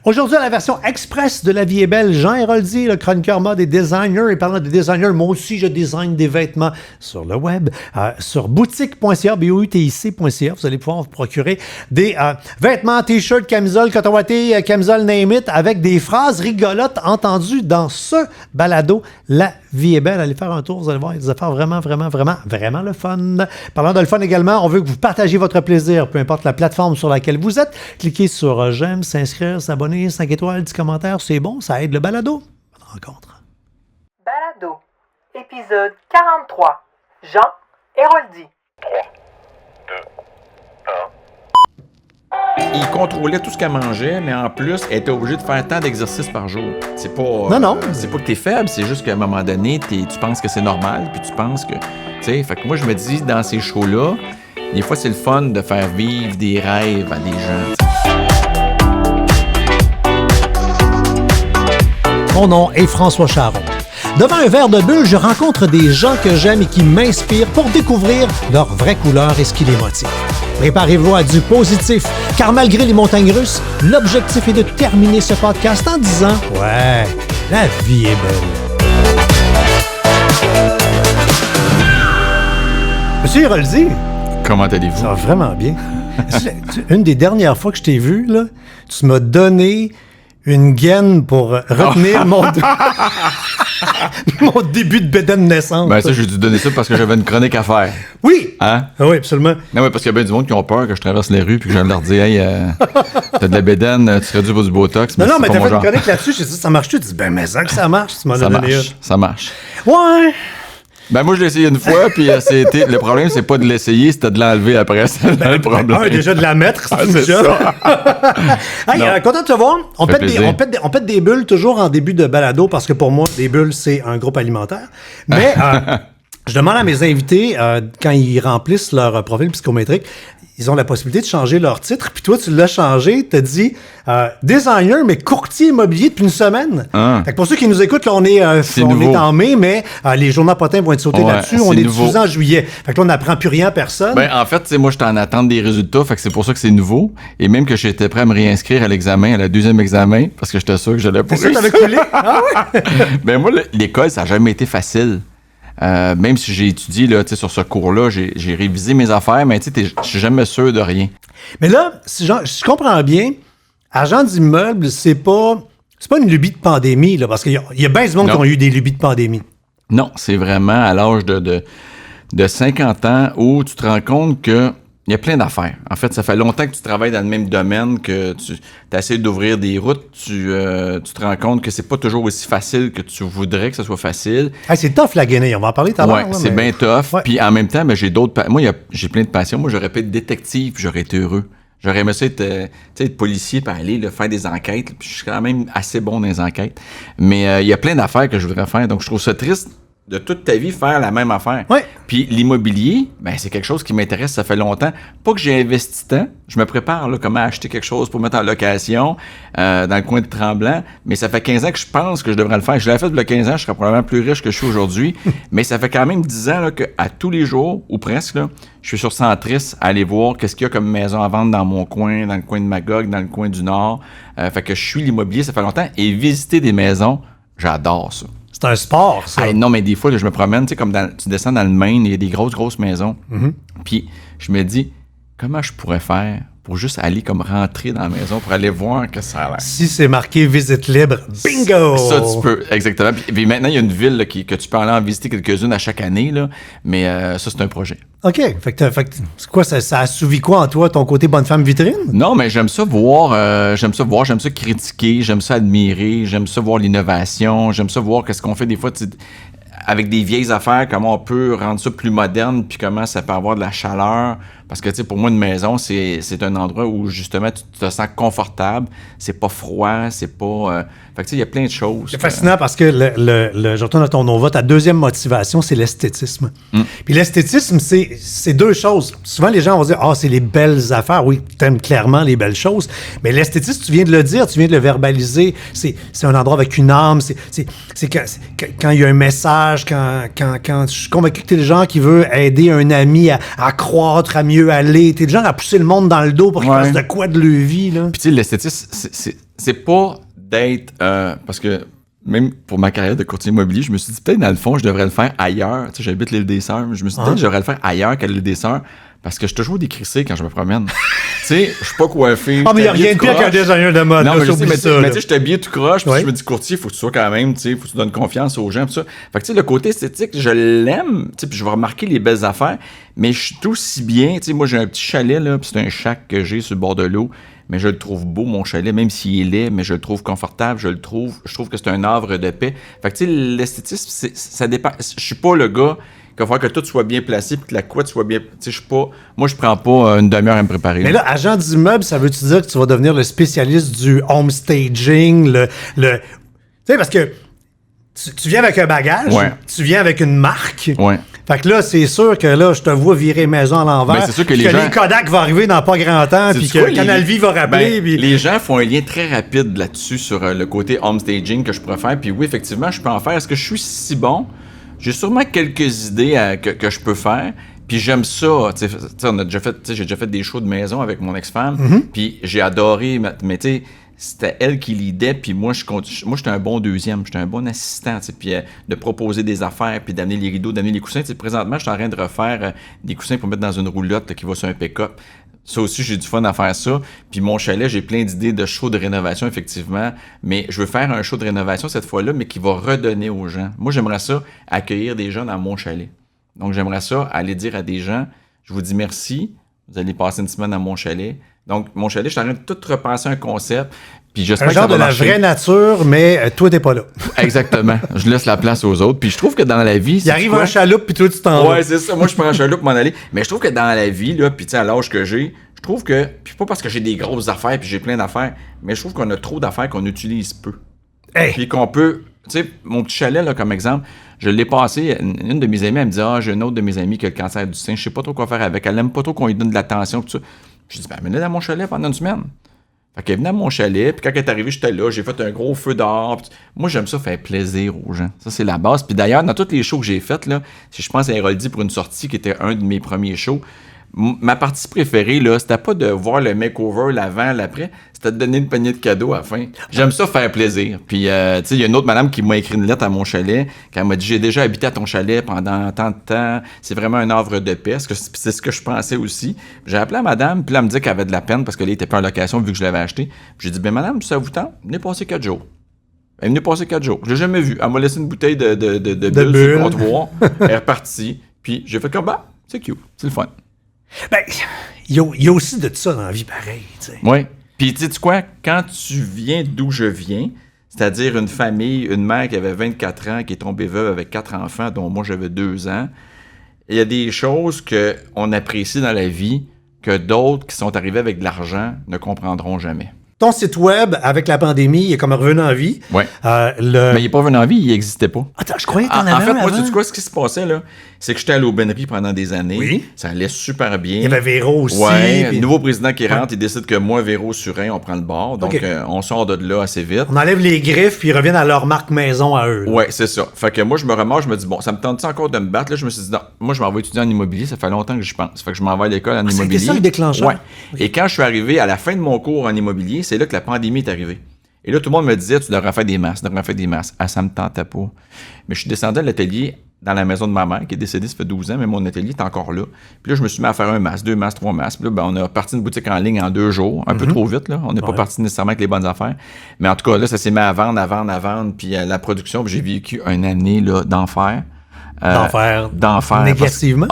Aujourd'hui, la version express de La vie est belle, Jean Héroldi, le chroniqueur mode et designer. Et parlant de designer, moi aussi, je design des vêtements sur le web, sur boutique.ca, boutic.ca. Vous allez pouvoir vous procurer des vêtements, t-shirts, camisoles, coton ouaté, camisoles, name it, avec des phrases rigolotes entendues dans ce balado. La vie est belle. Allez faire un tour, vous allez voir, des affaires vraiment le fun. Parlant de le fun également, on veut que vous partagiez votre plaisir, peu importe la plateforme sur laquelle vous êtes. Cliquez sur j'aime, s'inscrire, s'abonner, 5 étoiles, 10 commentaires, c'est bon, ça aide le balado. Bonne rencontre. Balado, épisode 43. Jean Héroldi. 3, 2, 1. Il contrôlait tout ce qu'elle mangeait, mais en plus, elle était obligée de faire tant d'exercices par jour. C'est pas... Non. C'est pas que t'es faible, c'est juste qu'à un moment donné, tu penses que c'est normal, puis tu penses que... Tu sais, fait que moi, je me dis, dans ces shows-là, des fois, c'est le fun de faire vivre des rêves à des gens. Mon nom est François Charon. Devant un verre de bulle, je rencontre des gens que j'aime et qui m'inspirent pour découvrir leur vraie couleur et ce qui les motive. Préparez-vous à du positif, car malgré les montagnes russes, l'objectif est de terminer ce podcast en disant « Ouais, la vie est belle ». Monsieur Héroldi, Comment allez-vous? ça va vraiment bien. Une des dernières fois que je t'ai vu, là, tu m'as donné une gaine pour retenir mon début de bédaine de naissance. Ben ça, j'ai dû donner ça parce que j'avais une chronique à faire. Oui! Hein? Ah oui, absolument. Non, ouais, parce qu'il y a bien du monde qui ont peur que je traverse les rues puis que je leur dis « Hey, t'as de la bédaine, tu serais dû pour du Botox. » Non, mais c'est t'as pas fait mon une genre. chronique là-dessus, j'ai dit ça marche-tu? Tu dis ben mais ça que ça marche, tu m'en as Ça donné marche, ça marche. une. Ouais! Ben moi, je l'ai essayé une fois, puis c'était... Le problème, c'est pas de l'essayer, c'était de l'enlever après. C'est le problème. Déjà de la mettre, c'est c'est déjà. ça. Hey, content de te voir. On fait pète, plaisir. on pète des bulles toujours en début de balado parce que pour moi, des bulles, c'est un groupe alimentaire. Mais je demande à mes invités, quand ils remplissent leur profil psychométrique, ils ont la possibilité de changer leur titre. Puis toi, tu l'as changé. Tu as dit designer, mais courtier immobilier depuis une semaine. Ah. Fait que pour ceux qui nous écoutent, là, on est nouveau. en mai, mais les journaux potins vont être sautés Ouais, là-dessus. c'est On est nouveau. diffusé en juillet. Fait que là, on n'apprend plus rien à personne. Ben, en fait, tu sais, moi, j'étais en attente des résultats, fait que c'est pour ça que c'est nouveau. Et même que j'étais prêt à me réinscrire à l'examen, à la deuxième examen, parce que j'étais sûr que j'allais pas c'est ça, réussir. t'avais coulé? Ah ouais? Ben, moi, l'école, ça n'a jamais été facile. Même si j'ai étudié là, tu sais, sur ce cours-là, j'ai révisé mes affaires, mais tu sais, je suis jamais sûr de rien. Mais là, si je comprends bien, agent d'immeuble, c'est pas une lubie de pandémie, là, parce qu'il y a bien du monde Non. qui ont eu des lubies de pandémie. Non, c'est vraiment à l'âge de 50 ans où tu te rends compte que il y a plein d'affaires. En fait, ça fait longtemps que tu travailles dans le même domaine, que tu essaies d'ouvrir des routes, tu te rends compte que c'est pas toujours aussi facile que tu voudrais que ce soit facile. Hey, c'est tough la guenille, on va en parler tout à l'heure. Ouais, là, c'est mais- bien tough. Ouais. Puis en même temps, ben, j'ai d'autres... Moi, j'ai plein de passions. Moi, j'aurais pu être détective, puis j'aurais été heureux. J'aurais aimé ça être policier, puis aller là, faire des enquêtes. Puis je suis quand même assez bon dans les enquêtes. Mais il y a plein d'affaires que je voudrais faire. Donc, je trouve ça triste de toute ta vie faire la même affaire. Ouais. Puis l'immobilier, ben, c'est quelque chose qui m'intéresse, ça fait longtemps. Pas que j'ai investi tant. Je me prépare là, comment acheter quelque chose pour mettre en location dans le coin de Tremblant. Mais ça fait 15 ans que je pense que je devrais le faire. Je l'avais fait il y a 15 ans, je serais probablement plus riche que je suis aujourd'hui. Mais ça fait quand même 10 ans là, qu'à tous les jours, ou presque, là, je suis sur Centris à aller voir qu'est-ce qu'il y a comme maison à vendre dans mon coin, dans le coin de Magog, dans le coin du Nord. Fait que je suis l'immobilier, ça fait longtemps. Et visiter des maisons, j'adore ça. C'est un sport, ça. Ah, non, mais des fois, là, je me promène, tu sais, comme tu descends dans le Maine, il y a des grosses maisons. Puis je me dis, comment je pourrais faire pour juste aller comme rentrer dans la maison, pour aller voir que ça a l'air. Si c'est marqué visite libre, bingo! Ça, tu peux, exactement. Puis maintenant, il y a une ville là, que tu peux aller en visiter quelques-unes à chaque année, là, mais ça, c'est un projet. OK. Fait que c'est quoi, ça assouvit quoi en toi, ton côté bonne femme vitrine? Non, mais j'aime ça voir, j'aime ça critiquer, j'aime ça admirer, j'aime ça voir l'innovation, j'aime ça voir qu'est-ce qu'on fait des fois, avec des vieilles affaires, comment on peut rendre ça plus moderne, puis comment ça peut avoir de la chaleur. Parce que, tu sais, pour moi, une maison, c'est un endroit où, justement, tu te sens confortable, c'est pas froid, c'est pas... Fait que, tu sais, il y a plein de choses. C'est fascinant parce que je retourne à ton Nova, ta deuxième motivation, c'est l'esthétisme. Puis l'esthétisme, c'est deux choses. Souvent, les gens vont dire « Ah, c'est les belles affaires. » Oui, t'aimes clairement les belles choses. Mais l'esthétisme, tu viens de le dire, tu viens de le verbaliser. C'est un endroit avec une âme. C'est quand il y a un message, quand je suis convaincu que t'es le genre qui veut aider un ami à croître, à mieux mieux aller. T'es le genre à pousser le monde dans le dos pour qu'ils fassent de quoi de leur vie, là. Puis tu sais, l'esthétisme, c'est pas d'être... parce que même pour ma carrière de courtier immobilier, je me suis dit, peut-être dans le fond, je devrais le faire ailleurs. Tu sais, j'habite l'île des Sœurs, mais je me suis dit, peut-être que je devrais le faire ailleurs qu'à l'île des Sœurs, parce que je suis toujours décrissé quand je me promène. Tu sais, je suis pas coiffé. Ah, mais il n'y a rien de pire qu'un designer de mode. Non, là, mais je sais, mais tu sais, là. je suis habillé tout croche, puis je me dis, courtier, faut que tu sois quand même, tu sais, faut que tu donnes confiance aux gens, tout ça. Fait que tu sais, le côté esthétique, je l'aime, tu sais, puis je vais remarquer les belles affaires, mais je suis aussi bien, tu sais, moi j'ai un petit chalet, là, puis c'est un shack que j'ai sur le bord de l'eau, mais je le trouve beau, mon chalet, même s'il est laid, mais je le trouve confortable, je trouve que c'est un havre de paix. Fait que tu sais, l'esthétisme, ça dépend. Je suis pas le gars qu'il va falloir que tout soit bien placé puis que la couette soit bien... Tu sais, je suis pas... Moi, je prends pas une demi-heure à me préparer. Mais là, agent d'immeuble, ça veut-tu dire que tu vas devenir le spécialiste du home staging, tu sais, parce que tu viens avec un bagage, tu viens avec une marque. Ouais. Fait que là, c'est sûr que là, je te vois virer maison à l'envers. Ben, c'est sûr que les gens... Kodak vont arriver dans pas grand temps, puis que Canal Vie va rappeler. Ben, les gens font un lien très rapide là-dessus sur le côté home staging que je pourrais faire. Puis oui, effectivement, je peux en faire. Est-ce que je suis si bon? J'ai sûrement quelques idées que je peux faire. Puis j'aime ça. T'sais, j'ai déjà fait des shows de maison avec mon ex-femme. Puis j'ai adoré. Mais tu sais, c'était elle qui lidait. Puis moi, j'étais un bon deuxième. J'étais un bon assistant. Puis de proposer des affaires, puis d'amener les rideaux, d'amener les coussins. T'sais, présentement, je suis en train de refaire des coussins pour mettre dans une roulotte là, qui va sur un pick-up. Ça aussi, j'ai du fun à faire ça. Puis mon chalet, j'ai plein d'idées de shows de rénovation, effectivement. Mais je veux faire un show de rénovation cette fois-là, mais qui va redonner aux gens. Moi, j'aimerais ça, accueillir des gens dans mon chalet. Donc, j'aimerais ça, aller dire à des gens, je vous dis merci, vous allez passer une semaine à mon chalet. Donc, mon chalet, je suis en train de tout repenser un concept. Puis j'espère que ça va marcher. Un genre de la vraie nature, mais toi, t'es pas là. Exactement. Je laisse la place aux autres. Puis je trouve que dans la vie... Il arrive en chaloupe, puis toi, tu t'en vas. Ouais, c'est ça. Moi, je prends en chaloupe pour m'en aller. Mais je trouve que dans la vie, là, puis tu sais, à l'âge que j'ai, je trouve que... Puis pas parce que j'ai des grosses affaires, puis j'ai plein d'affaires, mais je trouve qu'on a trop d'affaires qu'on utilise peu. Hey. Puis qu'on peut... Tu sais, mon petit chalet, là, comme exemple, je l'ai passé... Une de mes amies, elle me dit « Ah, j'ai une autre de mes amies qui a le cancer du sein. Je sais pas trop quoi faire avec. Elle aime pas trop qu'on lui donne de l'attention. » Tout ça. Je dis « Ben, venez dans mon chalet pendant une semaine. » Fait qu'elle venait à mon chalet, puis quand elle est arrivée, j'étais là, j'ai fait un gros feu dehors. Moi, j'aime ça faire plaisir aux gens. Ça, c'est la base. Puis d'ailleurs, dans tous les shows que j'ai faites, là, si je pense à Héroldi pour une sortie qui était un de mes premiers shows, ma partie préférée, là, c'était pas de voir le makeover, l'avant, l'après, c'était de donner une poignée de cadeaux à la fin. J'aime ça faire plaisir. Puis, tu sais, il y a une autre madame qui m'a écrit une lettre à mon chalet, quand elle m'a dit « J'ai déjà habité à ton chalet pendant tant de temps, c'est vraiment un havre de paix. » C'est ce que je pensais aussi. J'ai appelé la madame, puis là, elle me dit qu'elle avait de la peine parce qu'elle était pas en location vu que je l'avais acheté. Puis j'ai dit « Ben madame, ça vous tente? Venez passer 4 jours. » Elle est venue passer 4 jours. Je l'ai jamais vue. Elle m'a laissé une bouteille de bulle sur le comptoir. Elle est repartie. Puis j'ai fait comme « Bah, c'est cute, c'est le fun. » Ben, il y a aussi de ça dans la vie pareil, tu sais. Oui. Puis, tu sais quoi, quand tu viens d'où je viens, c'est-à-dire une famille, une mère qui avait 24 ans, qui est tombée veuve avec 4 enfants, dont moi j'avais 2 ans, il y a des choses qu'on apprécie dans la vie que d'autres qui sont arrivés avec de l'argent ne comprendront jamais. Ton site web, avec la pandémie, il est comme revenu en vie. Oui. Mais il n'est pas revenu en vie, il n'existait pas. Attends, je croyais que t'en avais En fait, un moi, avant. tu sais quoi, ce qui se passait, là, c'est que j'étais à l'aubainerie pendant des années. Oui. Ça allait super bien. Il y avait Véro aussi. Oui, puis... nouveau président qui rentre, il décide que moi, Véro, Surin, on prend le bord. Donc, on sort de là assez vite. On enlève les griffes, puis ils reviennent à leur marque maison à eux. Oui, c'est ça. Fait que moi, je me ramasse, je me dis, bon, ça me tente encore de me battre? Là, je me suis dit, non, moi, je m'en vais étudier en immobilier. Ça fait longtemps que j'y pense. Fait que je m'en vais à l'école en immobilier. C'était ça le déclencheur? Ouais. Et quand je suis arrivé à la fin de mon cours en immobilier, c'est là que la pandémie est arrivée. Et là, tout le monde me disait, tu devrais faire des masses, Ah, ça me tentait pas. Mais je suis descendu à l'atelier dans la maison de ma mère, qui est décédée, ça fait 12 ans, mais mon atelier est encore là. Puis là, je me suis mis à faire un masque, 2 masques, 3 masques. Puis là, ben, on a parti une boutique en ligne en 2 jours, un peu trop vite, là. On n'est pas parti nécessairement avec les bonnes affaires. Mais en tout cas, là, ça s'est mis à vendre, puis la production, puis j'ai vécu une année, là, d'enfer. D'enfer. Négativement?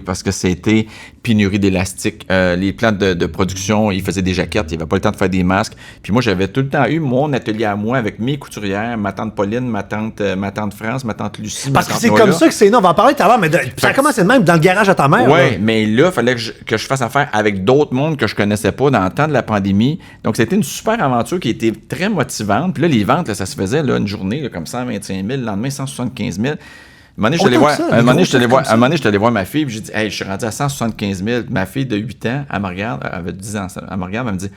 Parce que c'était pénurie d'élastique. Les plants de production, ils faisaient des jaquettes, il n'y avait pas le temps de faire des masques. Puis moi, j'avais tout le temps eu mon atelier à moi avec mes couturières, ma tante Pauline, ma tante France, ma tante Lucie. Parce que c'est comme ça que c'est... Non, on va en parler tout à l'heure, mais ça a commencé de même dans le garage à ta mère. Oui, mais là, il fallait que je fasse affaire avec d'autres mondes que je connaissais pas dans le temps de la pandémie. Donc, c'était une super aventure qui était très motivante. Puis là, les ventes, là, ça se faisait là, une journée là, comme 125 000, le lendemain 175 000. Un moment donné, je suis allé voir ma fille, puis j'ai dit, hey, je suis rendu à 175 000. Ma fille de 8 ans, elle me regarde, elle avait 10 ans, elle me regarde, elle me dit,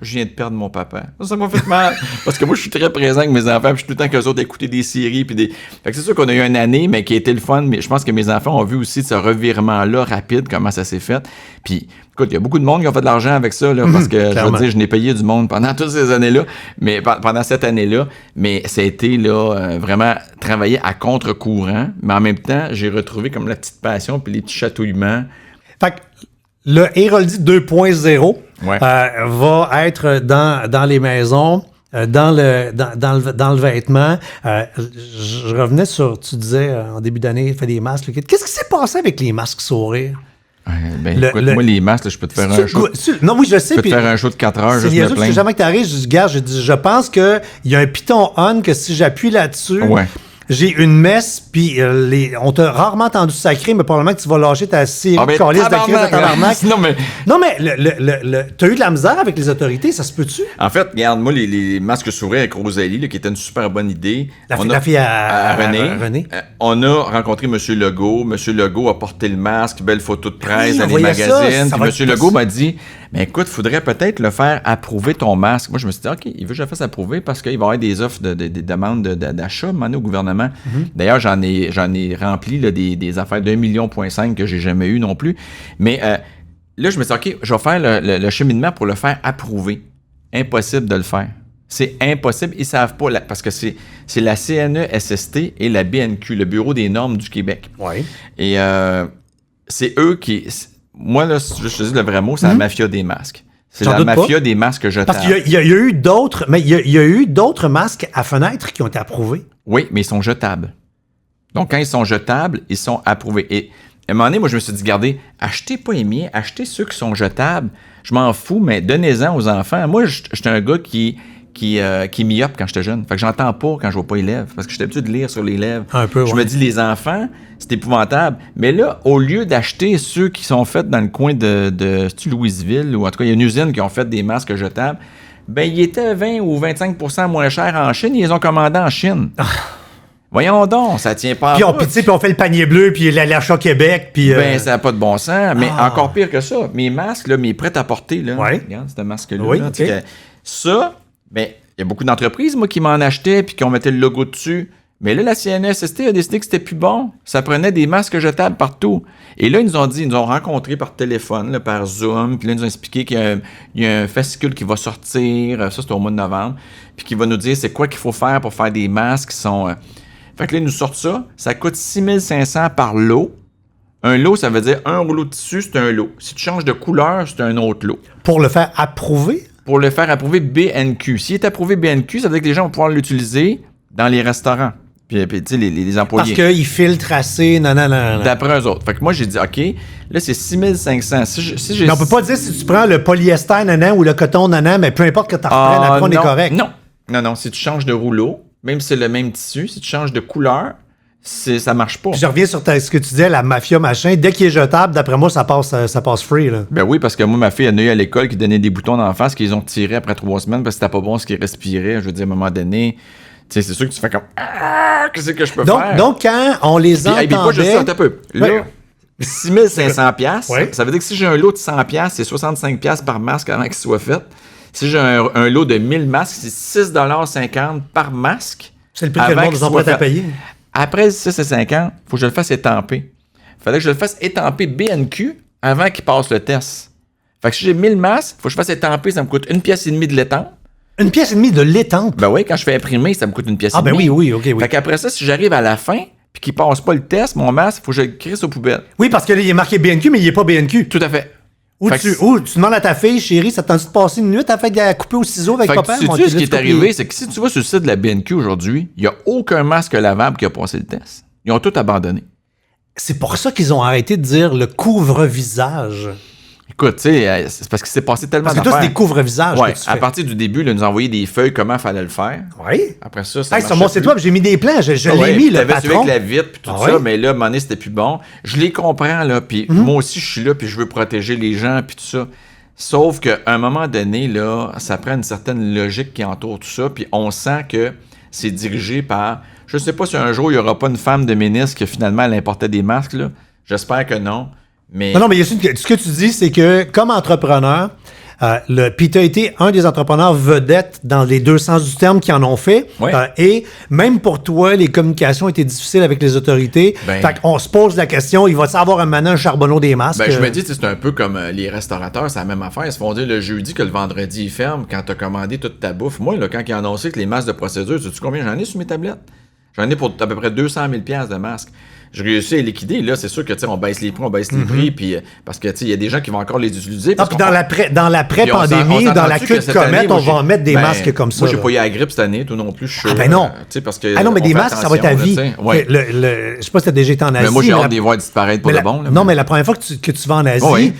je viens de perdre mon papa. Ça m'a fait mal. Parce que moi, je suis très présent avec mes enfants, puis je suis tout le temps qu'eux autres écouter des séries, puis des. Fait que c'est sûr qu'on a eu une année, mais qui a été le fun, mais je pense que mes enfants ont vu aussi ce revirement-là rapide, comment ça s'est fait. Puis, écoute, il y a beaucoup de monde qui ont fait de l'argent avec ça, là, parce que, je veux dire, je n'ai payé du monde pendant toutes ces années-là, mais pendant cette année-là, mais ça a été, là, vraiment travailler à contre-courant, mais en même temps, j'ai retrouvé comme la petite passion puis les petits chatouillements. Fait que le Héroldi 2.0 va être dans les maisons, dans le vêtement. Je revenais sur, tu disais, en début d'année, fait des masques. Qu'est-ce qui s'est passé avec les masques sourires? Moi, les masques, là, je peux te faire un show. Non, oui, je sais. Je peux te faire un show de 4 heures, c'est juste me plaindre. Jamais que t'arrives, je dis, gars, je pense qu'il y a un piton on que si j'appuie là-dessus, j'ai une messe, puis on t'a rarement entendu sacrer, mais probablement que tu vas lâcher ta série de calices de crise de tabarnak. Non, mais t'as eu de la misère avec les autorités, ça se peut-tu? En fait, regarde, moi, les masques sourires avec Rosalie, là, qui était une super bonne idée. La fille à René. On a rencontré M. Legault. M. Legault a porté le masque, belle photo de presse dans les magazines. Puis M. Legault m'a dit, mais écoute, il faudrait peut-être le faire approuver ton masque. Moi, je me suis dit, OK, il veut que je le fasse approuver parce qu'il va y avoir des offres, des demandes d'achat au gouvernement. D'ailleurs, j'en ai rempli là, des affaires d'1,5 million que j'ai jamais eu non plus. Mais là, je me suis dit, OK, je vais faire le cheminement pour le faire approuver. Impossible de le faire. C'est impossible. Ils ne savent pas, parce que c'est la CNESST et la BNQ, le Bureau des normes du Québec. Oui. Et c'est eux qui... Moi, là, je te dis le vrai mot, c'est la mafia des masques. C'est la mafia des masques jetables. Parce qu'il y a eu d'autres, mais il y a eu d'autres masques à fenêtre qui ont été approuvés. Oui, mais ils sont jetables. Donc, quand ils sont jetables, ils sont approuvés. Et à un moment donné, moi, je me suis dit, regardez, achetez pas les miens, achetez ceux qui sont jetables. Je m'en fous, mais donnez-en aux enfants. Moi, j'étais un gars qui myope quand j'étais jeune. Fait que j'entends pas quand je vois pas les lèvres. Parce que j'étais habitué de lire sur les lèvres. Un peu, je me dis, les enfants, c'est épouvantable. Mais là, au lieu d'acheter ceux qui sont faits dans le coin de Louisville, ou en tout cas, il y a une usine qui ont fait des masques jetables, ben, ils étaient 20 ou 25% moins chers en Chine. Ils les ont commandés en Chine. Voyons donc, ça tient pas puis on fait le panier bleu, puis l'achat Québec, puis... Ben, ça n'a pas de bon sens. Mais encore pire que ça, mes masques, là, mes prêts-à-porter, là, regarde, ce masque-là. Oui, là, okay. Ça, ben, il y a beaucoup d'entreprises, moi, qui m'en achetaient, puis qui ont mettait le logo dessus. Mais là, la CNESST a décidé que c'était plus bon. Ça prenait des masques jetables partout. Et là, ils nous ont rencontrés par téléphone, là, par Zoom. Puis là, ils nous ont expliqué qu'il y a un fascicule qui va sortir. Ça, c'est au mois de novembre. Puis qui va nous dire c'est quoi qu'il faut faire pour faire des masques qui sont... Fait que là, ils nous sortent ça. Ça coûte 6 500 par lot. Un lot, ça veut dire un rouleau de tissu, c'est un lot. Si tu changes de couleur, c'est un autre lot. Pour le faire approuver? Pour le faire approuver BNQ. S'il est approuvé BNQ, ça veut dire que les gens vont pouvoir l'utiliser dans les restaurants. Puis tu sais, les employés. Parce qu'ils filtrent assez, non. D'après eux autres. Fait que moi, j'ai dit, OK, là, c'est 6 500. Mais on peut pas dire si tu prends le polyester, ou le coton, mais peu importe que tu en reprennes, après, on est correct. Non. Si tu changes de rouleau, même si c'est le même tissu, si tu changes de couleur, ça marche pas. Puis je reviens sur ce que tu disais, la mafia machin. Dès qu'il est jetable, d'après moi, ça passe free. Là. Ben oui, parce que moi, ma fille, elle a eu à l'école qui donnait des boutons d'en face qu'ils ont tirés après 3 semaines parce que c'était pas bon ce qu'ils respiraient. Je veux dire, à un moment donné, tu sais, c'est sûr que tu fais comme qu'est-ce que je peux faire? Donc, quand on les entendait... Puis pas juste ça, un peu. Là, 6 500 $, ça veut dire que si j'ai un lot de 100 $, c'est 65 $ par masque avant qu'il soit fait. Si j'ai un lot de 1000 masques, c'est 6,50 $ par masque. C'est le prix que le monde nous prêt à payer. Après 6,50 $, il faut que je le fasse étamper. Il fallait que je le fasse étamper BNQ avant qu'il passe le test. Fait que si j'ai 1000 masques, il faut que je fasse étamper, ça me coûte 1,5 pièce de l'étampe. 1,5 pièce de l'étampe? Ben oui, quand je fais imprimer, ça me coûte 1,5 pièce. Ah ben oui, OK. Fait qu'après ça, si j'arrive à la fin, puis qu'il passe pas le test, mon masque, il faut que je le crisse aux poubelles. Oui, parce que là, il est marqué BNQ, mais il est pas BNQ. Tout à fait. Ou tu demandes à ta fille, chérie, ça te tente de passer une nuit à faire couper au ciseau avec papa? Sais-tu ce qui est arrivé? C'est que si tu vas sur le site de la BNQ aujourd'hui, il n'y a aucun masque lavable qui a passé le test. Ils ont tout abandonné. C'est pour ça qu'ils ont arrêté de dire le couvre-visage. Écoute, tu sais, c'est parce qu'il s'est passé tellement d'affaires. Parce que toi, c'est des couvre-visages que tu fais. À partir du début, là, ils nous ont envoyé des feuilles, comment il fallait le faire. Oui. Après ça, ça sur mon site web, j'ai mis des plans. Je l'ai mis, le patron. Avec la vitre, puis tout ça, mais là, à un moment donné, c'était plus bon. Je les comprends, là, puis moi aussi, je suis là, puis je veux protéger les gens, puis tout ça. Sauf qu'à un moment donné, là, ça prend une certaine logique qui entoure tout ça, puis on sent que c'est dirigé par... Je sais pas si un jour, il y aura pas une femme de ministre que finalement, elle importait des masques, là. J'espère que non. Mais... Non, mais Yacine, ce que tu dis, c'est que comme entrepreneur, puis tu as été un des entrepreneurs vedettes dans les deux sens du terme qui en ont fait. Ouais. Et même pour toi, les communications étaient difficiles avec les autorités. Ben. Fait qu'on se pose la question, il va-tu avoir un charbonneau des masques? Ben, je me dis, c'est un peu comme les restaurateurs, c'est la même affaire. Ils se font dire le jeudi que le vendredi, ils ferment quand tu as commandé toute ta bouffe. Moi, là, quand ils ont annoncé que les masques de procédure, sais-tu combien j'en ai sur mes tablettes? J'en ai pour à peu près 200 000 $ de masques. J'ai réussi à liquider. Là, c'est sûr que, tu sais, on baisse les prix, puis parce que, tu sais, il y a des gens qui vont encore les utiliser. Ah, puis dans l'après-pandémie, dans la queue de comète, on va en mettre des masques comme ça. Moi, j'ai pas eu la grippe cette année, toi non plus, je suis sûr. Ah, ben non. Tu sais, parce que. Ah non, mais des masques, ça va être à vie. Ouais. Je sais pas si t'as déjà été en Asie. Mais moi, j'ai hâte de les voir disparaître pour de bon. Non, mais la première fois que tu vas en Asie,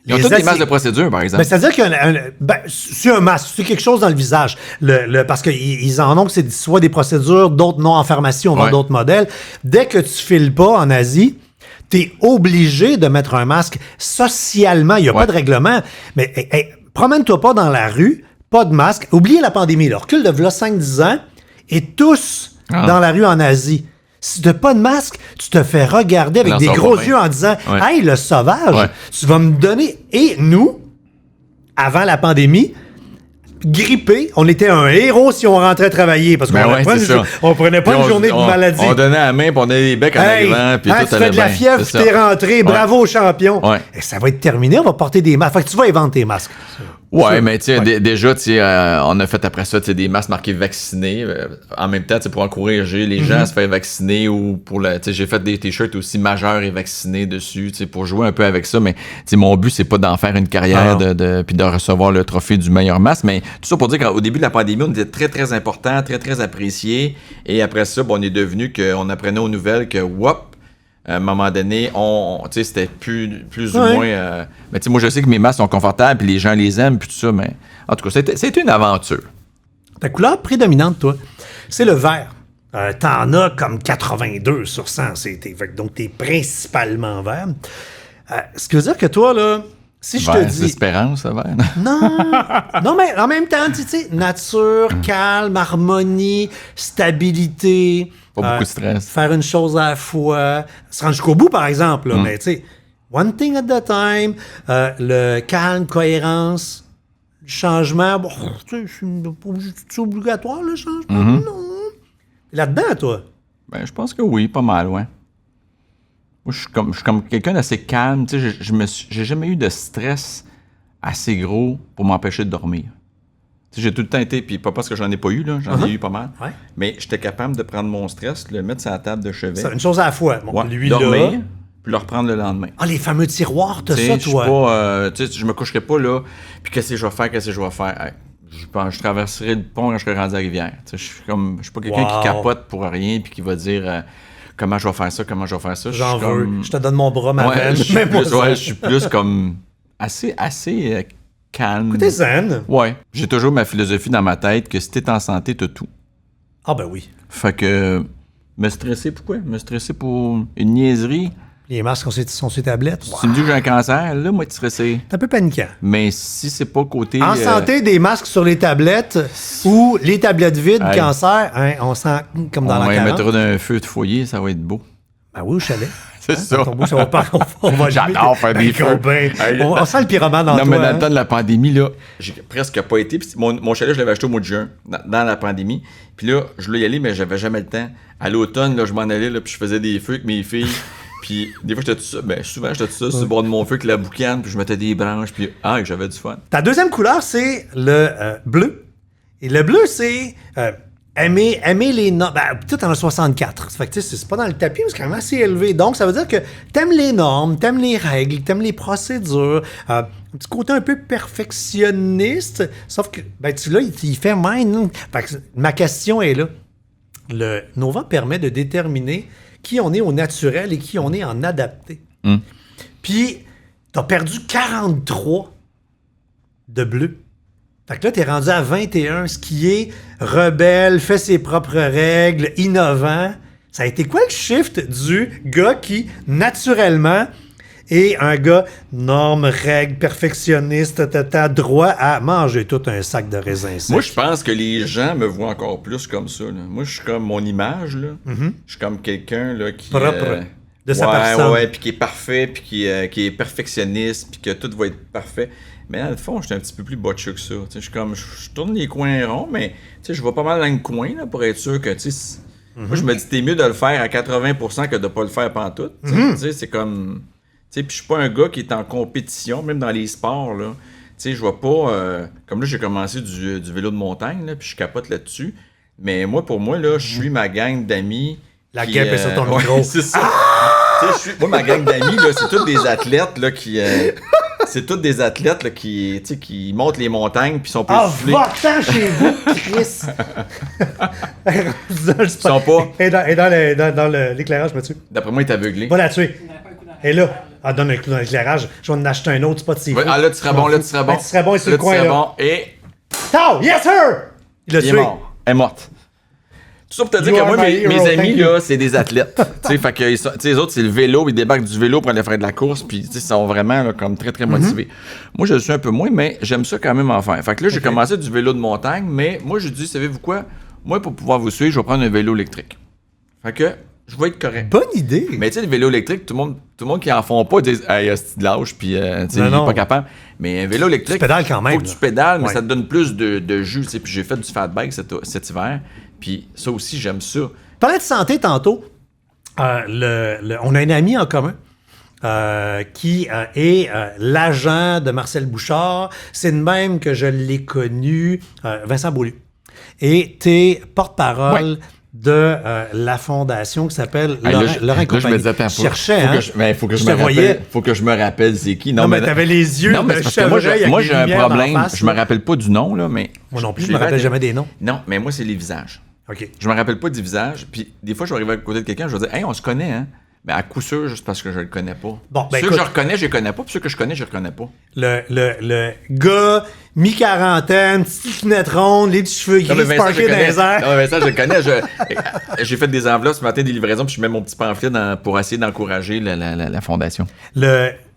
ils ont tous des masques de procédure, par exemple. Ben, c'est-à-dire c'est un masque, c'est quelque chose dans le visage. Parce qu'ils en ont que c'est soit des procédures, d'autres non en pharmacie, on vend d'autres modèles. Dès que tu files pas en Asie, t'es obligé de mettre un masque socialement. Il n'y a pas de règlement. Mais promène-toi pas dans la rue, pas de masque. Oubliez la pandémie. Le recul de 5-10 ans et tous dans la rue en Asie. Si tu n'as pas de masque, tu te fais regarder avec des gros yeux en disant « Hey, le sauvage, tu vas me donner... » Et nous, avant la pandémie, grippés, on était un héros si on rentrait travailler parce qu'on prenait pas une journée de maladie. On donnait la main, puis on avait les becs en arrivant, puis tout allait bien. Tu fais de la fièvre, puis t'es rentré, bravo champion. Ouais. Et ça va être terminé, on va porter des masques. Fait que tu vas inventer tes masques. Ouais, mais tu sais, déjà, tu sais, on a fait après ça, tu sais, des masques marqués vaccinés. En même temps, tu sais, pour encourager les gens à se faire vacciner ou pour tu sais, j'ai fait des t-shirts aussi majeurs et vaccinés dessus, tu sais, pour jouer un peu avec ça. Mais, tu sais, mon but, c'est pas d'en faire une carrière puis de recevoir le trophée du meilleur masque. Mais tout ça pour dire qu'au début de la pandémie, on était très, très important, très, très apprécié. Et après ça, on est devenu qu'on apprenait aux nouvelles que, à un moment donné, tu sais, c'était plus ou moins... mais tu sais, moi, je sais que mes masques sont confortables, puis les gens les aiment, puis tout ça, mais en tout cas, c'était une aventure. Ta couleur prédominante, toi, c'est le vert. T'en as comme 82 sur 100. Donc, t'es principalement vert. Ce qui veut dire que toi, là, si je te dis... L'espérance, ça va. Non, mais en même temps, tu sais, nature, calme, harmonie, stabilité... Pas beaucoup de stress. Faire une chose à la fois. Se rendre jusqu'au bout, par exemple. Là, mais tu sais, one thing at a time. Le calme, cohérence, le changement. Bon, tu sais, c'est obligatoire, le changement. Non. Là-dedans, toi? Ben, je pense que oui, pas mal, ouais. Moi, je suis comme quelqu'un d'assez calme. Tu sais, j'ai jamais eu de stress assez gros pour m'empêcher de dormir. J'ai tout le temps été, puis pas parce que j'en ai pas eu, là, j'en ai eu pas mal, mais j'étais capable de prendre mon stress, le mettre sur la table de chevet. C'est une chose à la fois. Bon, lui, dormir, là... puis le reprendre le lendemain. Ah, les fameux tiroirs, t'as ça, toi? Je me coucherais pas là, puis qu'est-ce que je vais faire? Hey, je traverserai le pont quand je serai rendu à la rivière. Je suis pas quelqu'un qui capote pour rien, puis qui va dire... comment je vais faire ça. J'en veux. Je te donne mon bras, ma reine. Je suis plus comme assez calme. Écoutez, zen. Ouais. J'ai toujours ma philosophie dans ma tête que si t'es en santé, t'as tout. Ah ben oui. Fait que me stresser, pourquoi? Me stresser pour une niaiserie. Les masques sont sur tablettes. Si tu me dis que j'ai un cancer, là, moi, tu stressé. C'est un peu paniquant. Mais si c'est pas côté... En santé, des masques sur les tablettes ou les tablettes vides, cancer, hein, on sent comme dans la 40. On va mettre d'un feu de foyer, ça va être beau. Ben oui, au chalet. C'est ça. On va J'adore faire des feux. On sent le pyromane dans toi. Non, mais dans le temps de la pandémie, là, j'ai presque pas été. Puis mon chalet, je l'avais acheté au mois de juin, dans la pandémie. Puis là, je voulais y aller, mais j'avais jamais le temps. À l'automne, là, je m'en allais, là, puis je faisais des feux avec mes filles. Puis des fois, j'étais tout ça. Ben, souvent, j'étais tout ça sur le bord de mon feu avec la boucane, puis je mettais des branches, puis j'avais du fun. Ta deuxième couleur, c'est le bleu. Et le bleu, c'est... aimer les normes. Ben, tout en a 64. Fait que, c'est pas dans le tapis, mais c'est quand même assez élevé. Donc, ça veut dire que t'aimes les normes, t'aimes les règles, t'aimes les procédures. Un petit côté un peu perfectionniste. Sauf que, ben, tu là, il fait mine. Fait que ma question est là. Le Nova permet de déterminer qui on est au naturel et qui on est en adapté. Puis, t'as perdu 43 de bleu. Fait que là, t'es rendu à 21, ce qui est rebelle, fait ses propres règles, innovant. Ça a été quoi le shift du gars qui, naturellement, et un gars, normes, règles, perfectionniste, droit à manger tout un sac de raisins secs. Moi, je pense que les gens me voient encore plus comme ça. Là. Moi, je suis comme mon image. Là. Je suis comme quelqu'un là, qui... Propre. De sa personne. Ouais, puis qui est parfait, puis qui est perfectionniste, puis que tout va être parfait. Mais dans le fond, je suis un petit peu plus botcheux que ça. Je suis comme, je tourne les coins ronds, mais je vais pas mal dans le coin là, pour être sûr que, moi, je me dis, t'es mieux de le faire à 80% que de pas le faire pantoute. C'est comme... Puis je suis pas un gars qui est en compétition, même dans les sports, là. Je vois pas... comme là, j'ai commencé du vélo de montagne, là, puis je capote là-dessus. Mais moi, pour moi, là, je suis ma gang d'amis... La guêpe est sur ton micro. Ouais, c'est ça. Moi, ma gang d'amis, là, c'est tous des athlètes là, qui... c'est tous des athlètes là, qui montent les montagnes puis sont pas soufflés. Va-t'en chez vous, Chris! Ils sont pas... Et dans l'éclairage, Mathieu. D'après moi, il est aveuglé. Va la tuer. Et là, donne un coup dans l'éclairage. Je vais en acheter un autre, c'est pas de ses Ouais, là, tu seras bon, là, tu seras bon. Tu serais bon, il est sur le coin, là. Bon, et... Tao! Yes, sir! Il l'a Il est tué. mort. Elle est morte. Tout ça pour te dire You que are moi, my mes hero, amis, thank you. là, c'est des athlètes. Fait que, les autres, c'est le vélo, ils débarquent du vélo pour aller faire de la course, puis ils sont vraiment là, comme très, très motivés. Moi, je le suis un peu moins, mais j'aime ça quand même en faire. Fait que là, j'ai commencé du vélo de montagne, mais moi, je dis, savez-vous quoi? Moi, pour pouvoir vous suivre, je vais prendre un vélo électrique. Fait que, je vais être correct. Bonne idée. Mais tu sais, le vélo électrique, tout le monde qui en font pas disent, hey, c'est de lâche, puis tu sais, il est non. pas capable. Mais un vélo électrique, Tu pédales quand même, faut que là. tu pédales, mais Ouais. ça te donne plus de jus. Tu sais. Puis j'ai fait du fat bike cet hiver, puis ça aussi, j'aime ça. Tu parlais de santé tantôt. On a un ami en commun qui est l'agent de Marcel Bouchard. C'est de même que je l'ai connu, Vincent Beaulieu. Et tu es porte-parole de la fondation qui s'appelle Laurent et je me compagnie. disais, attends, Je cherchais, hein? faut que je Je me te voyais. rappelle. Faut que je me rappelle c'est qui. Non, mais t'avais les yeux non, mais de c'est parce que moi, chevreuil moi, avec j'ai des un lumières problème. d'en face, Je me là. rappelle pas du nom, là, mais. Moi non plus, je me rappelle jamais des noms. Non, mais moi, c'est les visages. OK. Je me rappelle pas du visage. Puis des fois, je vais arriver à côté de quelqu'un, je vais dire, hey, on se connaît, hein? Mais à coup sûr, juste parce que je le connais pas. Bon, ben, ceux écoute. que je reconnais, je les connais pas. Puis ceux que je connais, je les reconnais pas. Le gars, mi-quarantaine, petite lunette ronde, les petits cheveux Non, mais gris, Vincent, je sparkés dans connais. les airs. Non, mais Vincent, je le connais. J'ai fait des enveloppes ce matin, des livraisons, puis je mets mon petit pamphlet pour essayer d'encourager la fondation.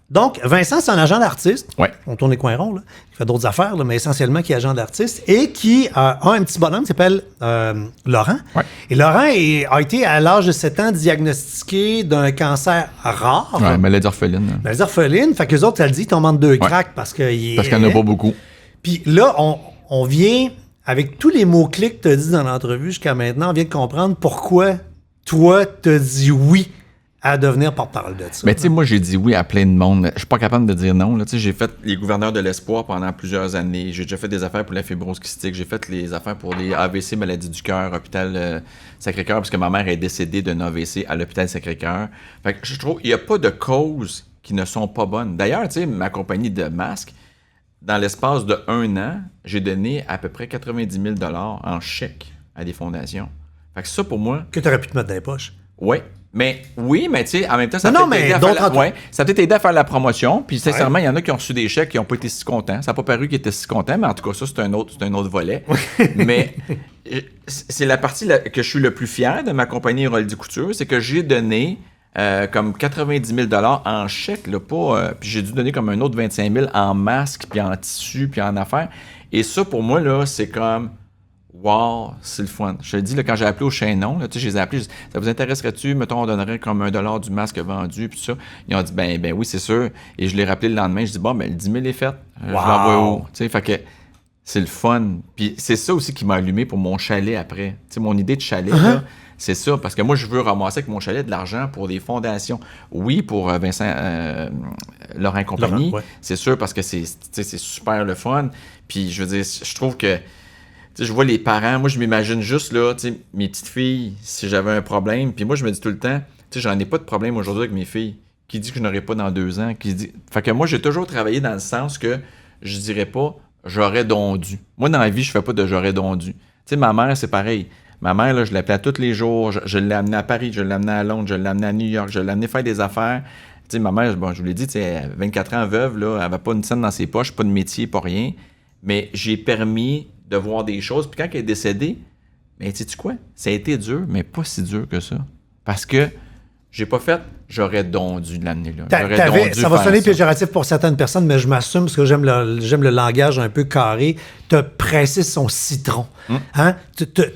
Donc, Vincent, c'est un agent d'artiste. Ouais. On tourne les coins ronds, là. Il fait d'autres affaires, là, mais essentiellement qui est agent d'artiste et qui a un petit bonhomme qui s'appelle Laurent. Ouais. Et Laurent a été, à l'âge de 7 ans, diagnostiqué d'un cancer rare. Ouais, maladie orpheline. Les orphelines. Fait qu'eux autres, ça le dit, ils tombent entre deux cracks parce qu'il Parce qu'il n'y en a pas beaucoup. Puis là, on vient, avec tous les mots-clés que tu as dit dans l'entrevue jusqu'à maintenant, on vient de comprendre pourquoi toi, t'as dit oui à devenir porte-parole de ça. Mais tu sais, moi, j'ai dit oui à plein de monde. Je suis pas capable de dire non. Tu sais, j'ai fait les gouverneurs de l'espoir pendant plusieurs années. J'ai déjà fait des affaires pour la fibrose kystique. J'ai fait les affaires pour les AVC, maladie du cœur, hôpital Sacré-Cœur, parce que ma mère est décédée d'un AVC à l'hôpital Sacré-Cœur. Fait que je trouve qu'il n'y a pas de causes qui ne sont pas bonnes. D'ailleurs, tu sais, ma compagnie de masques, dans l'espace de 1 an, j'ai donné à peu près 90 000 $ en chèques à des fondations. Fait que ça, pour moi... Que tu aurais pu te mettre dans les poches. Oui, mais tu sais, en même temps, ça a Non, peut-être mais aidé à d'autres faire entre- ça a peut-être aidé à faire la promotion. Puis sincèrement, il y en a qui ont reçu des chèques qui n'ont pas été si contents. Ça n'a pas paru qu'ils étaient si contents, mais en tout cas, ça, c'est un autre volet. Mais c'est la partie que je suis le plus fier de ma compagnie Héroldi Couture, c'est que j'ai donné comme 90 000 $ en chèques, là, pas, puis j'ai dû donner comme un autre 25 000 en masques, puis en tissu, puis en affaires. Et ça, pour moi, là, c'est comme... Wow, c'est le fun. Je te le dis, là, quand j'ai appelé au chaînon, là, tu sais, je les ai appelés, je dis, ça vous intéresserait-tu? Mettons, on donnerait comme $1 du masque vendu, puis tout ça. Ils ont dit, ben oui, c'est sûr. Et je l'ai rappelé le lendemain, je dis, bon, ben le 10 000 est fait. Je l'envoie où? Tu sais, fait que c'est le fun. Puis c'est ça aussi qui m'a allumé pour mon chalet après. Tu sais, mon idée de chalet, là, c'est ça. Parce que moi, je veux ramasser avec mon chalet de l'argent pour des fondations. Oui, pour Vincent, Laurent et compagnie. Laurent, ouais. C'est sûr, parce que c'est super le fun. Puis je veux dire, je trouve que tu sais, je vois les parents, moi je m'imagine juste là, tu sais, mes petites filles, si j'avais un problème, puis moi je me dis tout le temps, tu sais, j'en ai pas de problème aujourd'hui avec mes filles. Qui dit que je n'aurai pas dans 2 ans? Fait que moi j'ai toujours travaillé dans le sens que je dirais pas j'aurais donc dû. Moi dans la vie, je fais pas de j'aurais donc dû. Tu sais, ma mère, c'est pareil. Ma mère, là, je l'appelais tous les jours, je l'ai amenée à Paris, je l'ai amenée à Londres, je l'ai amenée à New York, je l'ai amenée faire des affaires. Tu sais, ma mère, bon, je vous l'ai dit, tu sais, 24 ans veuve, là, elle avait pas une scène dans ses poches, pas de métier, pas rien. Mais j'ai permis de voir des choses. Puis quand elle est décédée, mais sais-tu quoi? Ça a été dur, mais pas si dur que ça. Parce que j'ai pas fait j'aurais donc dû l'amener là. J'aurais donc dû ça va faire sonner ça. péjoratif pour certaines personnes, mais je m'assume parce que j'aime le langage un peu carré. T'as pressé son citron. Hein?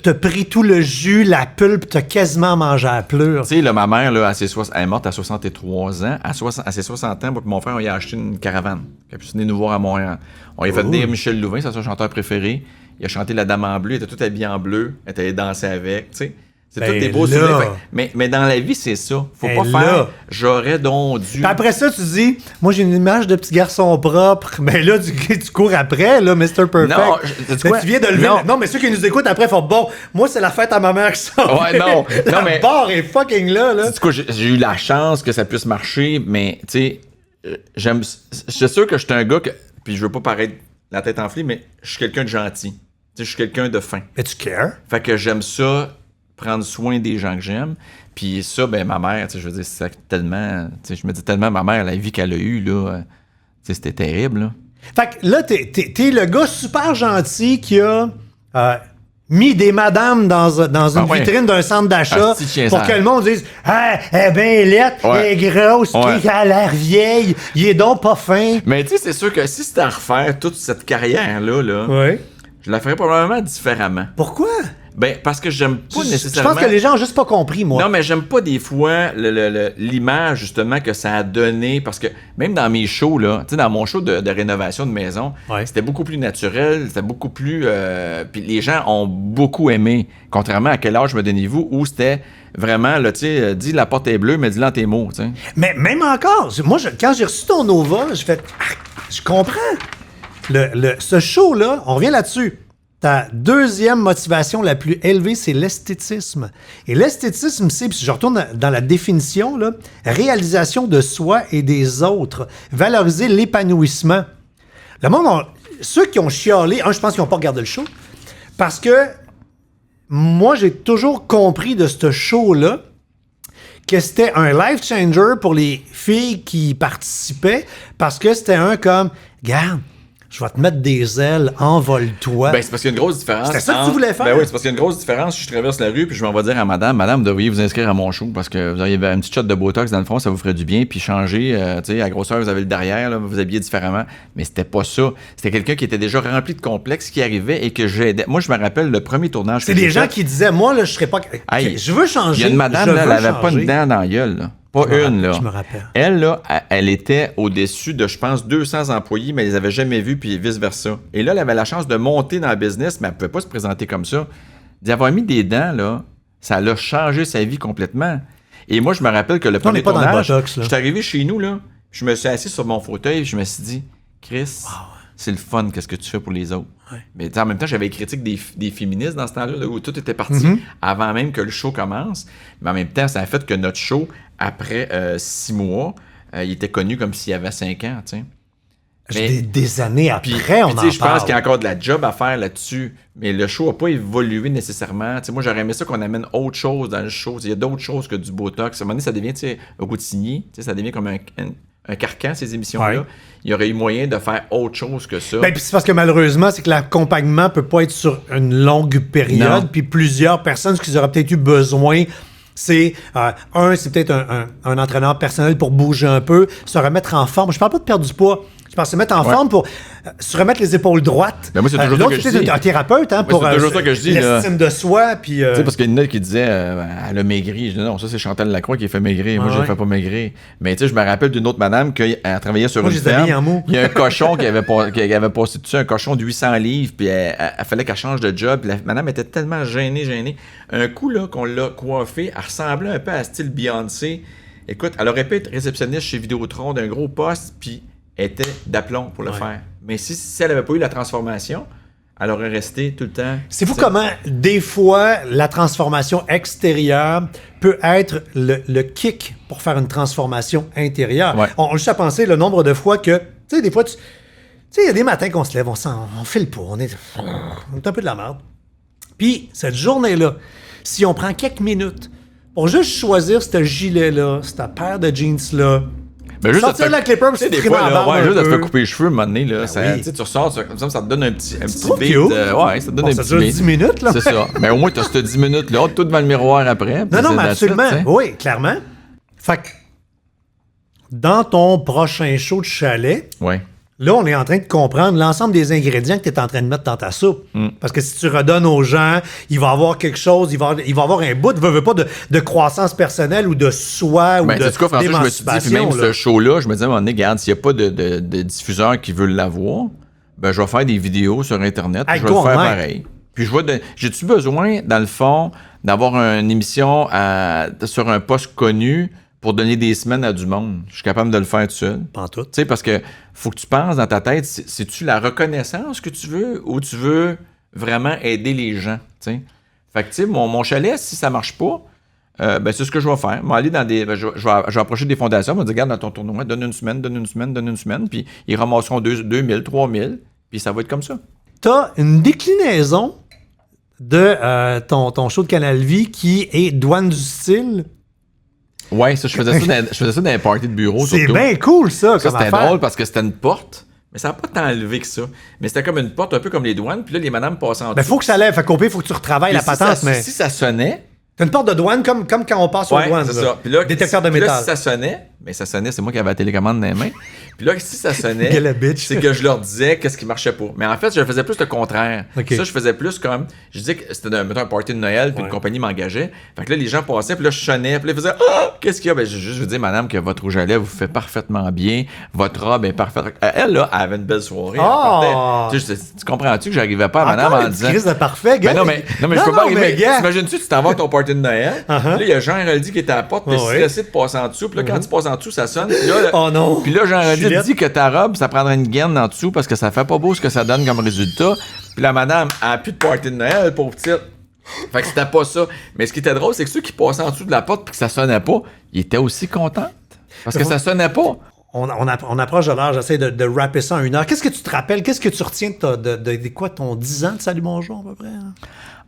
T'as pris tout le jus, la pulpe, t'as quasiment mangé à pleurs. Tu sais, là, ma mère, là, elle est morte à 63 ans. À ses 60 ans, moi et mon frère, on y a acheté une caravane. Il a pu venir nous voir à Montréal. On y a fait venir Michel Louvain, c'est son chanteur préféré. Il a chanté La Dame en bleu, il était tout habillé en bleu. Elle était allée danser avec, tu sais. C'est tous des beaux souvenirs. Mais dans la vie, c'est ça. Faut pas faire « j'aurais donc dû ». Puis après ça, tu dis « moi, j'ai une image de petit garçon propre ». Mais là, tu cours après, là, Mr. Perfect. Non, tu viens de lever. Non, mais ceux qui nous écoutent après font « bon, moi, c'est la fête à ma mère qui sort. » Ouais, non. La barre est fucking là. Du coup, j'ai eu la chance que ça puisse marcher, mais tu sais, je suis sûr que je suis un gars que, puis je veux pas paraître la tête enflée, mais je suis quelqu'un de gentil. Tu sais, je suis quelqu'un de fin. Mais tu cares. Fait que j'aime ça, prendre soin des gens que j'aime. Puis ça, ben ma mère, tu sais, je veux dire, c'est tellement, tu sais, je me dis tellement, ma mère, la vie qu'elle a eue, là, tu sais, c'était terrible, là. Fait que là, t'es le gars super gentil qui a mis des madames dans une vitrine d'un centre d'achat pour que le monde dise « ah, elle est bien laite, elle est grosse, elle a l'air vieille, il est donc pas fin. » Mais tu sais, c'est sûr que si c'était à refaire toute cette carrière-là, je la ferais probablement différemment. Pourquoi? Ben, parce que j'aime pas nécessairement... Je pense que les gens ont juste pas compris, moi. Non, mais j'aime pas des fois l'image, justement, que ça a donné. Parce que même dans mes shows, là, tu sais, dans mon show de rénovation de maison, c'était beaucoup plus naturel, c'était beaucoup plus... puis les gens ont beaucoup aimé, contrairement à Quel âge me donnez-vous, où c'était vraiment, là, tu sais, dis la porte est bleue, mais dis-la en tes mots, tu sais. Mais même encore, moi, quand j'ai reçu ton Nova, j'ai fait... je comprends. Ce show-là, on revient là-dessus. Ta deuxième motivation la plus élevée, c'est l'esthétisme. Et l'esthétisme, c'est, puis je retourne dans la définition, là, réalisation de soi et des autres, valoriser l'épanouissement. Le monde, ceux qui ont chialé, je pense qu'ils n'ont pas regardé le show, parce que moi, j'ai toujours compris de ce show-là que c'était un life changer pour les filles qui y participaient, parce que c'était un comme, regarde, je vais te mettre des ailes, envole-toi. Ben, c'est parce qu'il y a une grosse différence. C'était ça que tu voulais faire? Ben oui, c'est parce qu'il y a une grosse différence. Si je traverse la rue, puis je m'en vais dire à madame, vous devriez vous inscrire à mon show, parce que vous auriez une petite shot de Botox dans le fond, ça vous ferait du bien, puis changer, tu sais, à grosseur, vous avez le derrière, là, vous vous habillez différemment. Mais c'était pas ça. C'était quelqu'un qui était déjà rempli de complexes, qui arrivait et que j'aidais. Moi, je me rappelle le premier tournage c'est des gens qui disaient, moi, là, je serais pas... Hey, je veux changer. Il y a une madame, là, elle avait pas une dent dans la gueule, là. Pas une, là. Je me rappelle. Elle, là, elle était au-dessus de, je pense, 200 employés, mais elle les avait jamais vus, puis vice-versa. Et là, elle avait la chance de monter dans le business, mais elle ne pouvait pas se présenter comme ça. D'y avoir mis des dents, là, ça l'a changé sa vie complètement. Et moi, je me rappelle que le premier tournage, je suis arrivé chez nous, là, je me suis assis sur mon fauteuil, et je me suis dit, Chris, c'est le fun, qu'est-ce que tu fais pour les autres. Ouais. Mais en même temps, j'avais critique des féministes dans ce temps-là, là, où tout était parti avant même que le show commence. Mais en même temps, ça a fait que notre show, après 6 mois, il était connu comme s'il y avait 5 ans, tu sais. Des années après, on en parle. Je pense qu'il y a encore de la job à faire là-dessus, mais le show n'a pas évolué nécessairement. T'sais, moi, j'aurais aimé ça qu'on amène autre chose dans le show. Il y a d'autres choses que du Botox. À un moment donné, ça devient routinier. Ça devient comme un carcan, ces émissions-là. Ouais. Il y aurait eu moyen de faire autre chose que ça. Ben, puis c'est parce que malheureusement, c'est que l'accompagnement peut pas être sur une longue période. Puis plusieurs personnes, ce qu'ils auraient peut-être eu besoin, c'est c'est peut-être un entraîneur personnel pour bouger un peu, se remettre en forme. Je parle pas de perdre du poids. Je pense se mettre en forme pour se remettre les épaules droites. Ben moi, c'est toujours ça que je dis. Un thérapeute, hein, pour c'est toujours ça que je dis, l'estime de soi. Puis, tu sais, parce qu'il y en a qui disaient elle a maigri. Je dis non, ça c'est Chantal Lacroix qui a fait maigrir. Moi, je ne fais pas maigrir. Mais tu sais, je me rappelle d'une autre madame qui travaillait sur une ferme. Il y a un cochon qui avait passé dessus, un cochon de 800 livres, puis elle fallait qu'elle change de job. Puis la madame était tellement gênée. Un coup, là, qu'on l'a coiffée, elle ressemblait un peu à style Beyoncé. Écoute, elle aurait pu être réceptionniste chez Vidéotron d'un gros poste, puis était d'aplomb pour le faire. Mais si elle n'avait pas eu la transformation, elle aurait resté tout le temps... C'est fou comment, des fois, la transformation extérieure peut être le kick pour faire une transformation intérieure. Ouais. On juste à penser le nombre de fois que, tu sais, des fois, tu sais, il y a des matins qu'on se lève, on file pas, on est un peu de la merde. Puis, cette journée-là, si on prend quelques minutes pour juste choisir ce gilet-là, cette paire de jeans-là, ben juste sortir la clipper, c'est des fois, là, juste de te faire couper les cheveux, un moment donné, là, tu ressors, comme ça te donne un petit beat. Ouais, ça te donne un petit ça dure 10 minutes, là. C'est ça. Mais au moins, tu as ces 10 minutes-là, tout devant le miroir après. Non, mais absolument. Oui, clairement. Fait que dans ton prochain show de chalet, Ouais. là, on est en train de comprendre l'ensemble des ingrédients que tu es en train de mettre dans ta soupe. Parce que si tu redonnes aux gens, il va y avoir quelque chose, il va y avoir un bout, veut pas de croissance personnelle ou de soi ou Ben, de tu sais quoi, François, je me suis dit, puis même d'émancipation, là. ce show-là, je me disais, à un moment donné, regarde, s'il n'y a pas de diffuseur qui veut l'avoir, ben, je vais faire des vidéos sur Internet, Hey, je vais go le faire en même. pareil. Puis j'ai-tu besoin, dans le fond, d'avoir une émission sur un poste connu pour donner des semaines à du monde? Je suis capable de le faire tout seul. Pas en tout. Tu sais, parce que faut que tu penses dans ta tête, c'est-tu la reconnaissance que tu veux ou tu veux vraiment aider les gens, tu sais? Fait que, tu sais, mon chalet, si ça marche pas, ben c'est ce que je vais faire. Je vais aller dans des... je vais approcher des fondations, je vais dire, regarde, dans ton tournoi, donne une semaine, puis ils ramasseront 2000, 3000, puis ça va être comme ça. T'as une déclinaison de ton show de Canal Vie qui est Douane du style. Ouais, ça, je faisais ça dans les parties de bureau, C'est surtout. bien cool, ça, Ça, comme c'était affaire. drôle parce que c'était une porte, mais ça n'a pas tant levé que ça. Mais c'était comme une porte un peu comme les douanes, puis là, les madames passaient en dessous. Ben, faut que ça lève. Fait qu'au pire, faut que tu retravailles la Puis patente, si mais... si ça sonnait, T'as une porte de douane comme quand on passe aux ouais, douanes. c'est là. ça. Puis là, Détecteur de puis là, métal. si ça sonnait, mais ça sonnait, c'est moi qui avais la télécommande dans les mains. Puis là, si ça sonnait, Quelle bitch. c'est que je leur disais qu'est-ce qui marchait pas. Mais en fait, je faisais plus le contraire. Ok. Ça, je faisais plus comme, je disais que c'était mettons, un party de Noël, puis Ouais. une compagnie m'engageait. Fait que là, les gens passaient, puis là, je sonnais, puis là, ils faisaient ah, qu'est-ce qu'il y a? Ben, je juste vous dire, madame, que votre rouge à lèvres vous fait parfaitement bien, votre robe est parfaite. Elle, là, elle avait une belle soirée. Elle Ah! partait. Tu comprends-tu que j'arrivais pas à madame Encore en une disant. crise de parfait, gars. Ben non, mais je peux pas arriver. gars. T'imagines-tu, tu t'en vas à ton party de Noël. Là, il y a Jean Héroldi qui est à la porte, puis Ah ouais. stressé de passer en dessous. Puis là, quand tu passes en dessous, ça sonne. Puis là, Oh non. Puis là, Jean Héroldi Juliette. dit que ta robe, ça prendrait une gaine en dessous parce que ça fait pas beau ce que ça donne comme résultat. Puis la madame a plus de party de Noël, pauvre petite. Fait que c'était pas ça. Mais ce qui était drôle, c'est que ceux qui passaient en dessous de la porte puis que ça sonnait pas, ils étaient aussi contents. Parce que ça sonnait pas. On approche de l'heure, j'essaie de rapper ça en 1 heure. Qu'est-ce que tu te rappelles? Qu'est-ce que tu retiens de quoi, ton 10 ans de Salut Bonjour, à peu près? Hein?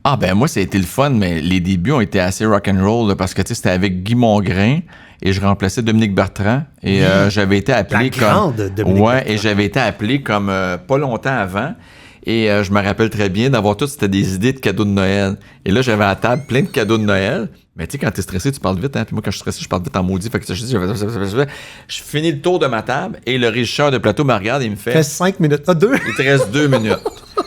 Ah ben moi, ça a été le fun, mais les débuts ont été assez rock'n'roll là, parce que tu sais, c'était avec Guy Mongrain et je remplaçais Dominique Bertrand et j'avais été appelé La grande comme Dominique ouais, Bertrand. et j'avais été appelé comme pas longtemps avant. Et je me rappelle très bien d'avoir tout, c'était des idées de cadeaux de Noël. Et là, j'avais à la table plein de cadeaux de Noël. Mais tu sais, quand t'es stressé, tu parles vite, hein. Puis moi, quand je suis stressé, je parle vite en maudit. Fait que je dis, je finis le tour de ma table et le régisseur de plateau me regarde et il me fait, Fait 5 minutes. Ah, 2. il te reste 2 minutes.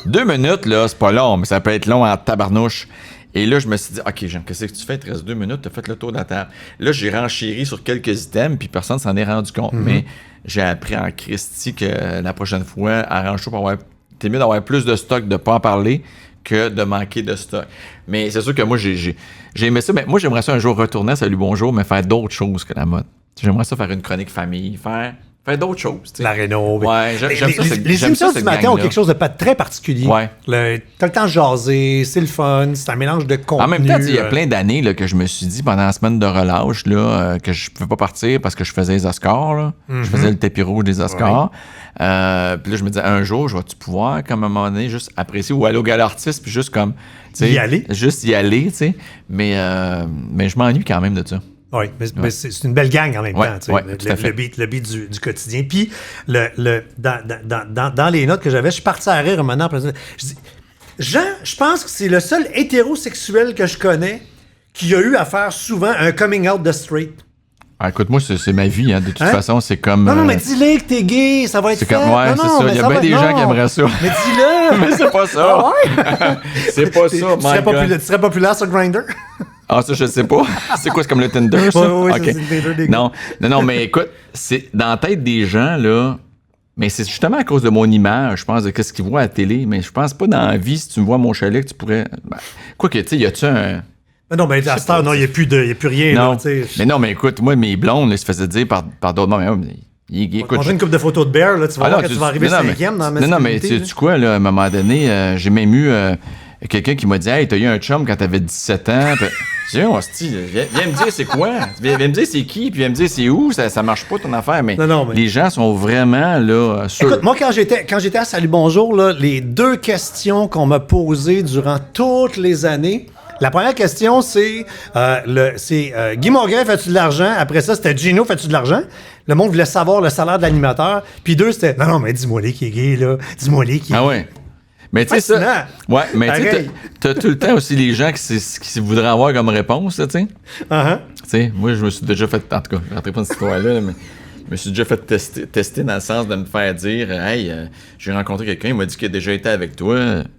2 minutes, là, c'est pas long, mais ça peut être long en tabarnouche. Et là, je me suis dit, OK, Jean, qu'est-ce que tu fais? Il te reste 2 minutes, t'as fait le tour de la table. Là, j'ai renchéri sur quelques items, puis personne s'en est rendu compte. Mais j'ai appris en Christie que la prochaine fois, arrange-toi pour avoir. T'es mieux d'avoir plus de stock, de pas en parler, que de manquer de stock. Mais c'est sûr que moi, j'ai aimé ça. Mais moi, j'aimerais ça un jour retourner à Salut Bonjour, mais faire d'autres choses que la mode. J'aimerais ça faire une chronique famille, faire d'autres choses. tu sais. La Réno. Ouais, j'aime ça. Les j'aime émissions ça, du cette matin ont gang-là. quelque chose de pas très particulier. Ouais. T'as le temps de jaser, c'est le fun, c'est un mélange de contenu. En même temps, il y a plein d'années là, que je me suis dit pendant la semaine de relâche là, que je pouvais pas partir parce que je faisais les Oscars. Là. Je faisais le tapis rouge des Oscars. Puis là, je me disais, un jour, je vais-tu pouvoir, comme à un moment donné, juste apprécier ou aller au gala artiste, puis juste comme. tu sais, Y aller. Juste y aller, tu sais. Mais je m'ennuie quand même de ça. Oui, mais c'est une belle gang en même Ouais, temps. Tu sais, ouais, tout à fait. le beat du quotidien. Puis, dans les notes que j'avais, je suis parti à rire maintenant. Je dis, Jean, je pense que c'est le seul hétérosexuel que je connais qui a eu à faire souvent un coming out de straight. Ah, écoute, moi, c'est ma vie. Hein. De toute Hein? façon, c'est comme. Non, mais dis-le que t'es gay, ça va être c'est fait. comme. Ouais, Non, c'est non, ça. mais Il y a ça bien va- des gens non. qui aimeraient ça. Mais dis-le! Mais c'est pas ça. Ah ouais? C'est pas ça, Tu my serais, God. tu serais populaire sur Grindr? Ah, ça, je sais pas. C'est quoi, c'est comme le Tinder, ça? Ouais, Ok. c'est le Tinder des gars. Non, mais écoute, c'est dans la tête des gens, là, mais c'est justement à cause de mon image, je pense, de ce qu'ils voient à la télé, mais je pense pas dans la vie, si tu me vois à mon chalet, que tu pourrais... Ben, quoique, tu sais, y a-tu un... Mais non, mais à cette heure, non, il n'y a plus rien. Non, Là, tu sais. mais non, mais écoute, moi, mes blondes, là, se faisaient dire par d'autres... Non, mais écoute, Montrer une couple de photos de bear, là, tu vas Ah voir non, que tu vas arriver non, mais- cinquième dans la Non, mais masculinité, tu sais quoi, là, à un moment donné, j'ai même eu quelqu'un qui m'a dit « Hey, t'as eu un chum quand t'avais 17 ans. » J'ai dit « Hostie, viens me dire c'est quoi. Viens me dire c'est qui, puis viens me dire c'est où. Ça marche pas ton affaire. » Mais, Non, mais- les gens sont vraiment, là, sûrs. Écoute, moi, quand j'étais à Salut Bonjour, là, les 2 questions qu'on m'a posées durant toutes les années, la première question, c'est Guy Mongrain, fais-tu de l'argent? Après ça, c'était Gino, fais-tu de l'argent? Le monde voulait savoir le salaire de l'animateur. Puis 2, c'était non, mais dis-moi-les qui est gay, là. Dis-moi-les qui est Ah ouais. Mais tu sais ça. Fascinant. Ouais, mais tu sais, Pareil. t'as tout le temps aussi les gens qui voudraient avoir comme réponse, là, tu sais. Uh-huh. Tu sais, moi, je me suis déjà fait. En tout cas, je rentrerai pas dans cette histoire-là, mais. Je me suis déjà fait tester dans le sens de me faire dire « Hey, j'ai rencontré quelqu'un, il m'a dit qu'il a déjà été avec toi. »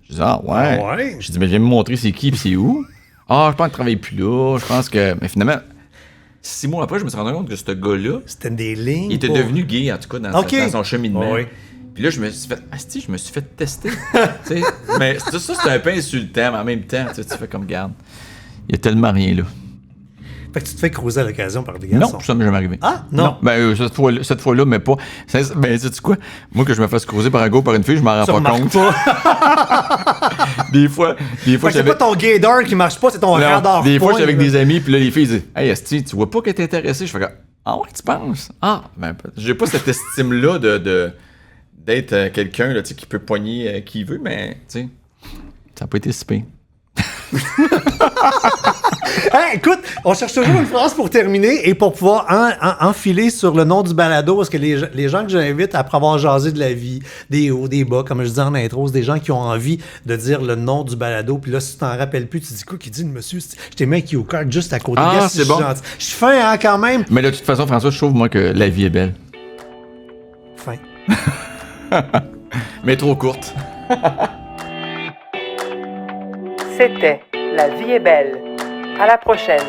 Je dis « Ah ouais? Ah ouais? Je dis « Mais viens me montrer c'est qui pis c'est où? » Ah, je pense qu'il travaille plus là. Je pense que... Mais finalement, 6 mois après, je me suis rendu compte que ce gars-là, C'était des lignes. il était devenu gay, en tout cas, dans son cheminement. Oui. Puis là, je me suis fait tester. Tu sais, mais ça, c'est un peu insultant, mais en même temps, tu fais comme garde. Il y a tellement rien là. Fait que tu te fais croiser à l'occasion par des garçons. Non, ça m'est jamais arrivé. Ah, non. Ben, cette fois-là, mais pas. Ben, sais-tu quoi? Moi, que je me fasse croiser par un gars ou par une fille, je m'en rends Tu pas remarques compte. pas. Des fois, Fait que c'est pas ton gaydar qui marche pas, c'est ton Non, radar. des fois, point, j'étais avec là. des amis, puis là, les filles disent Hey, Esti, tu vois pas qu'elle est intéressée? Je fais comme Ah ouais, tu penses? Ah, ben, j'ai pas cette estime-là d'être quelqu'un là, tu sais, qui peut poigner qui veut, mais tu sais, ça n'a pas été si pire. Hey, écoute, on cherche toujours une phrase pour terminer et pour pouvoir enfiler sur le nom du balado, parce que les gens que j'invite, après avoir jasé de la vie, des hauts, des bas, comme je disais en intro, c'est des gens qui ont envie de dire le nom du balado, puis là, si tu t'en rappelles plus, tu dis quoi, qui dit le monsieur, je t'ai mis un cue card juste à côté. Ah, Regarde c'est je suis bon. gentil. Je suis fin, hein, quand même. Mais de toute façon, François, je trouve, moi, que la vie est belle. Fin. Mais trop courte. C'était La vie est belle. À la prochaine.